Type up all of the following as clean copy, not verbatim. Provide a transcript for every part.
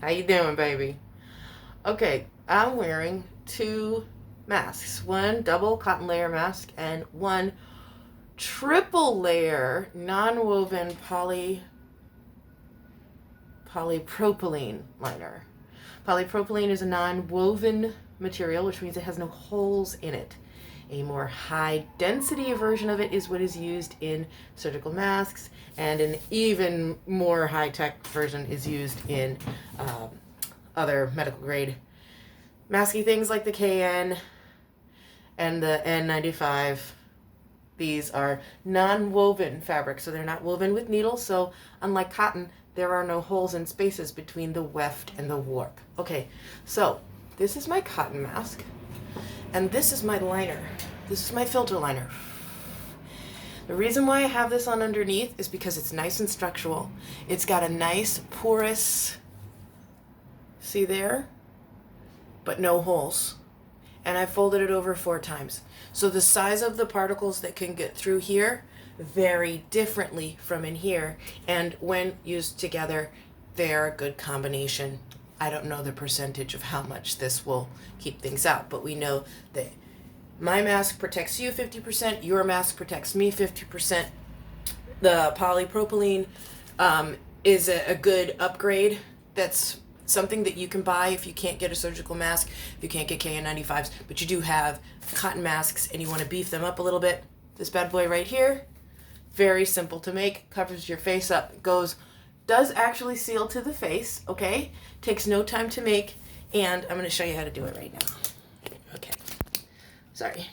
How you doing, baby? Okay, I'm wearing two masks. One double cotton layer mask and one triple layer non-woven polypropylene liner. Polypropylene is a non-woven material, which means it has no holes in it. A more high density version of it is what is used in surgical masks, and an even more high-tech version is used in other medical grade masky things like the KN and the N95. These are non-woven fabrics, so they're not woven with needles, so unlike cotton, there are no holes and spaces between the weft and the warp. Okay, so this is my cotton mask, and this is my liner. This is my filter liner. The reason why I have this on underneath is because it's nice and structural. It's got a nice porous, see there? But no holes. And I folded it over 4 times. So the size of the particles that can get through here vary differently from in here. And when used together, they are a good combination. I don't know the percentage of how much this will keep things out, but we know that my mask protects you 50%, your mask protects me 50%. The polypropylene is a good upgrade. That's something that you can buy if you can't get a surgical mask, if you can't get KN95s, but you do have cotton masks and you want to beef them up a little bit. This bad boy right here, very simple to make, covers your face up, does actually seal to the face, okay? Takes no time to make, and I'm going to show you how to do it right now. Okay, sorry.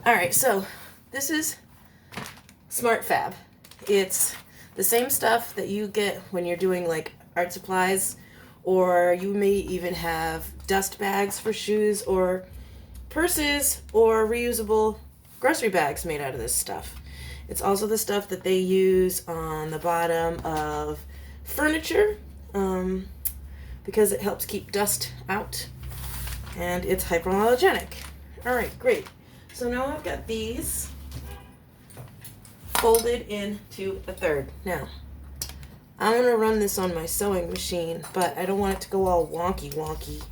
All right, so this is Smart-fab. It's the same stuff that you get when you're doing like art supplies, or you may even have dust bags for shoes or purses or reusable grocery bags made out of this stuff. It's also the stuff that they use on the bottom of furniture because it helps keep dust out, and it's hypoallergenic. All right, great. So now I've got these folded into a third. Now, I'm going to run this on my sewing machine, but I don't want it to go all wonky,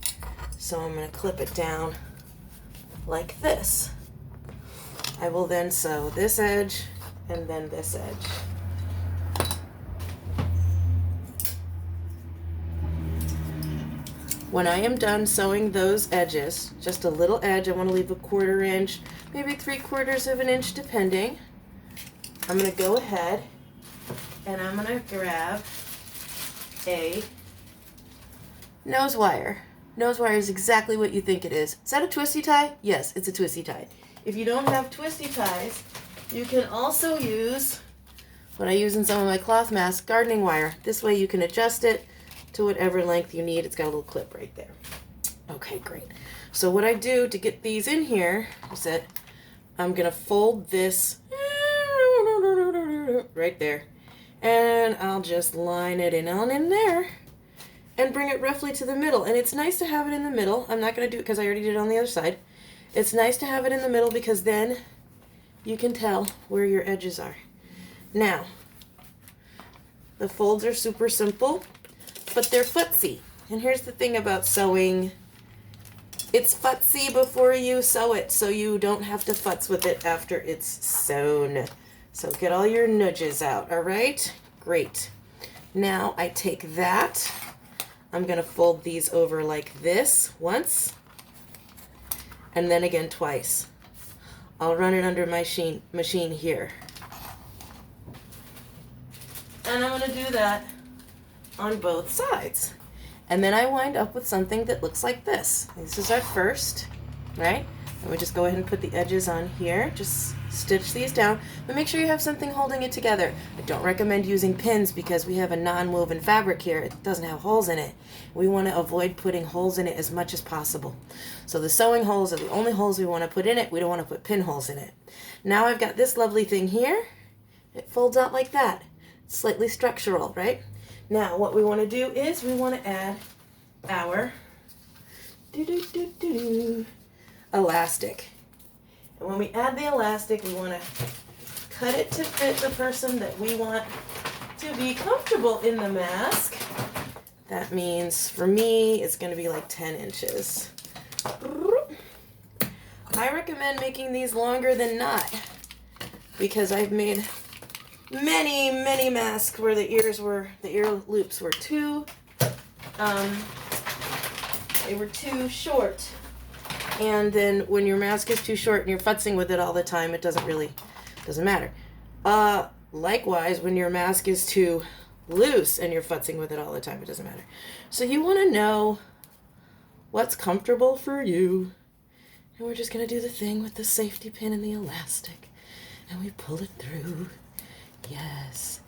so I'm going to clip it down like this. I will then sew this edge and then this edge. When I am done sewing those edges, just a little edge, I want to leave a 1/4 inch, maybe 3/4 of an inch depending. I'm going to go ahead and I'm going to grab a nose wire. Nose wire is exactly what you think it is. Is that a twisty tie? Yes, it's a twisty tie. If you don't have twisty ties, you can also use what I use in some of my cloth masks, gardening wire. This way you can adjust it to whatever length you need. It's got a little clip right there. Okay, great. So what I do to get these in here is that I'm going to fold this right there. And I'll just line it in there and bring it roughly to the middle. And it's nice to have it in the middle. I'm not going to do it because I already did it on the other side. It's nice to have it in the middle because then you can tell where your edges are. Now, the folds are super simple, but they're futzy. And here's the thing about sewing. It's futzy before you sew it, so you don't have to futz with it after it's sewn. So get all your nudges out, all right? Great. Now I take that. I'm going to fold these over like this once, and then again twice. I'll run it under my machine here. And I'm going to do that on both sides. And then I wind up with something that looks like this. This is our first, right? And we just go ahead and put the edges on here. Just stitch these down, but make sure you have something holding it together. I don't recommend using pins because we have a non-woven fabric here. It doesn't have holes in it. We want to avoid putting holes in it as much as possible. So the sewing holes are the only holes we want to put in it. We don't want to put pinholes in it. Now I've got this lovely thing here. It folds out like that. It's slightly structural, right? Now what we want to do is we want to add our elastic. And when we add the elastic, we want to cut it to fit the person that we want to be comfortable in the mask. That means for me, it's going to be like 10 inches. I recommend making these longer than not because I've made many, many masks where the ear loops were they were too short. And then when your mask is too short and you're futzing with it all the time, it doesn't matter. Likewise, when your mask is too loose and you're futzing with it all the time, it doesn't matter. So you want to know what's comfortable for you. And we're just going to do the thing with the safety pin and the elastic. And we pull it through. Yes.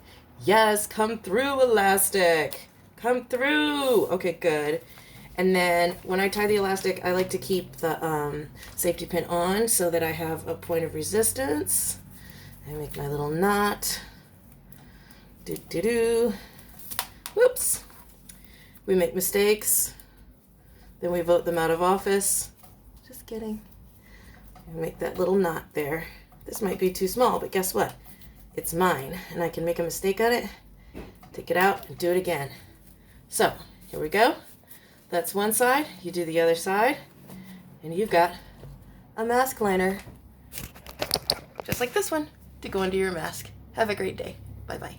Yes, come through, elastic. Come through. Okay, good. And then when I tie the elastic, I like to keep the safety pin on so that I have a point of resistance. I make my little knot. Do-do-do. Whoops. We make mistakes. Then we vote them out of office. Just kidding. I make that little knot there. This might be too small, but guess what? It's mine, and I can make a mistake on it, take it out, and do it again. So, here we go. That's one side. You do the other side, and you've got a mask liner. Just like this one, to go into your mask. Have a great day. Bye-bye.